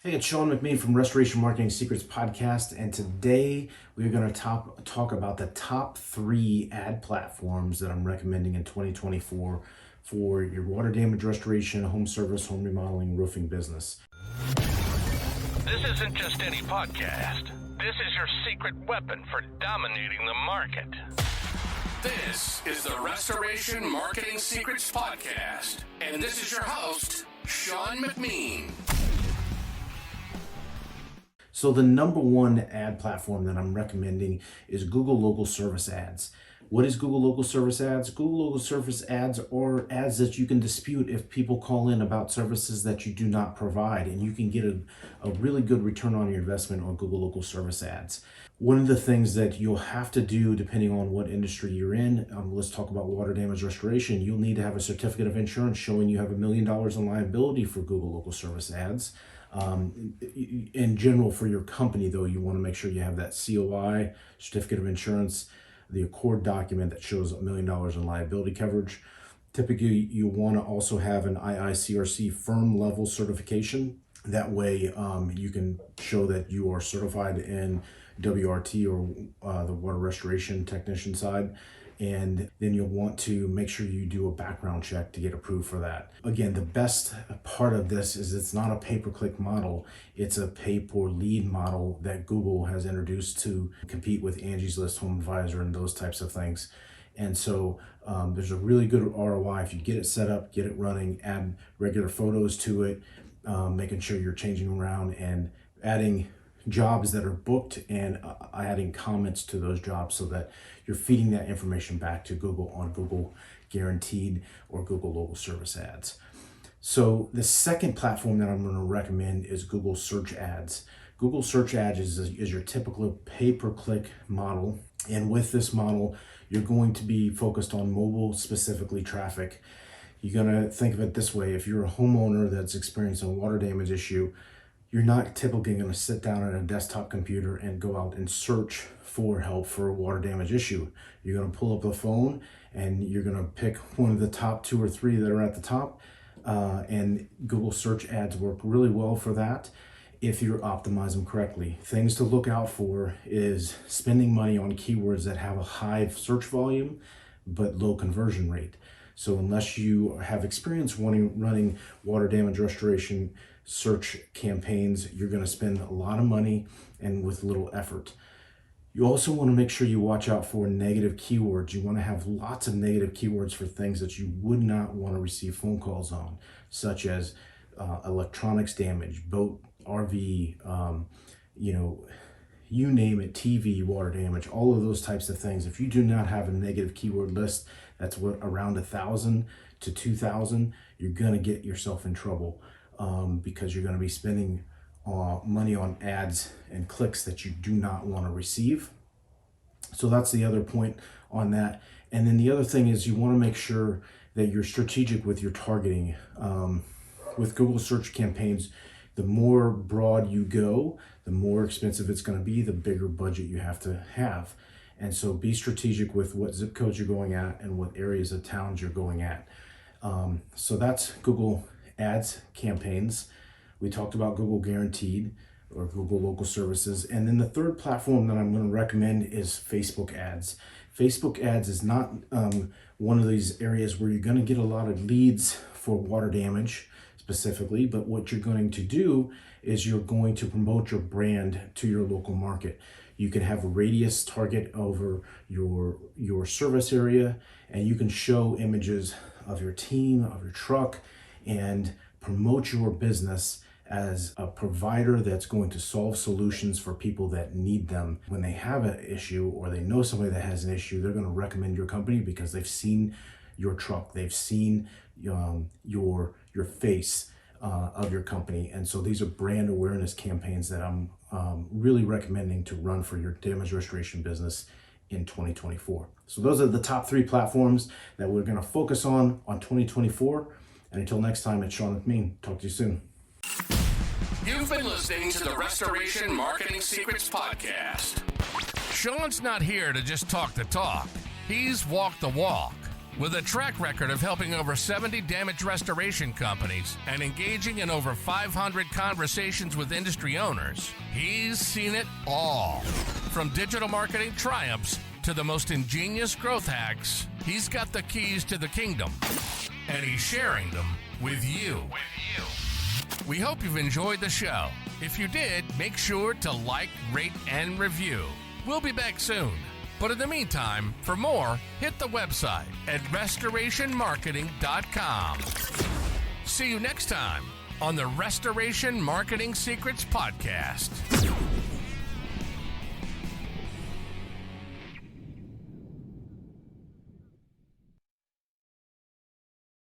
Hey, it's Sean McMean from Restoration Marketing Secrets Podcast, and today we're going to talk about the top 3 ad platforms that I'm recommending in 2024 for your water damage restoration, home service, home remodeling, roofing business. This isn't just any podcast. This is your secret weapon for dominating the market. This is the Restoration Marketing Secrets Podcast, and this is your host, Sean McMean. So the number 1 ad platform that I'm recommending is Google Local Service Ads. What is Google Local Service Ads? Google Local Service Ads are ads that you can dispute if people call in about services that you do not provide, and you can get a really good return on your investment on Google Local Service Ads. One of the things that you'll have to do, depending on what industry you're in, let's talk about water damage restoration, you'll need to have a certificate of insurance showing you have $1 million in liability for Google Local Service Ads. In general, for your company, though, you want to make sure you have that COI, certificate of insurance, the Accord document that shows $1 million in liability coverage. Typically, you want to also have an IICRC firm level certification. That way, you can show that you are certified in WRT or the water restoration technician side. And then you'll want to make sure you do a background check to get approved for that. Again, the best part of this is it's not a pay-per-click model. It's a pay-per-lead model that Google has introduced to compete with Angie's List, Home Advisor, and those types of things. And so there's a really good ROI if you get it set up, get it running, add regular photos to it, making sure you're changing around and adding jobs that are booked and adding comments to those jobs so that you're feeding that information back to Google on Google Guaranteed or Google Local Service Ads. So the second platform that I'm going to recommend is Google Search Ads. Google Search Ads is your typical pay-per-click model. And with this model, you're going to be focused on mobile, specifically traffic. You're going to think of it this way. If you're a homeowner that's experiencing a water damage issue, you're not typically going to sit down at a desktop computer and go out and search for help for a water damage issue. You're going to pull up the phone and you're going to pick one of the top 2 or 3 that are at the top. And Google Search Ads work really well for that if you optimize them correctly. Things to look out for is spending money on keywords that have a high search volume but low conversion rate. So unless you have experience running water damage restoration search campaigns, you're going to spend a lot of money and with little effort. You also want to make sure you watch out for negative keywords. You want to have lots of negative keywords for things that you would not want to receive phone calls on, such as electronics damage, boat, RV, you name it, TV, water damage, all of those types of things. If you do not have a negative keyword list that's around 1,000 to 2,000, you're going to get yourself in trouble because you're going to be spending money on ads and clicks that you do not want to receive. So that's the other point on that. And then the other thing is you want to make sure that you're strategic with your targeting. With Google search campaigns, the more broad you go, the more expensive it's going to be, the bigger budget you have to have. And so be strategic with what zip codes you're going at and what areas of towns you're going at. So that's Google Ads campaigns. We talked about Google Guaranteed or Google Local Services. And then the third platform that I'm going to recommend is Facebook Ads. Facebook Ads is not one of these areas where you're going to get a lot of leads for water damage specifically, but what you're going to do is you're going to promote your brand to your local market. You can have a radius target over your service area, and you can show images of your team, of your truck, and promote your business as a provider that's going to solve solutions for people that need them. When they have an issue or they know somebody that has an issue, they're going to recommend your company because they've seen your truck, they've seen your face of your company. And so these are brand awareness campaigns that I'm really recommending to run for your damage restoration business in 2024. So those are the top 3 platforms that we're going to focus on 2024. And until next time, it's Sean McMean. Talk to you soon. You've been listening to the Restoration Marketing Secrets Podcast. Sean's not here to just talk the talk. He's walked the walk. With a track record of helping over 70 damage restoration companies and engaging in over 500 conversations with industry owners, he's seen it all. From digital marketing triumphs to the most ingenious growth hacks, he's got the keys to the kingdom, and he's sharing them with you. We hope you've enjoyed the show. If you did, make sure to like, rate, and review. We'll be back soon. But in the meantime, for more, hit the website at restorationmarketing.com. See you next time on the Restoration Marketing Secrets Podcast.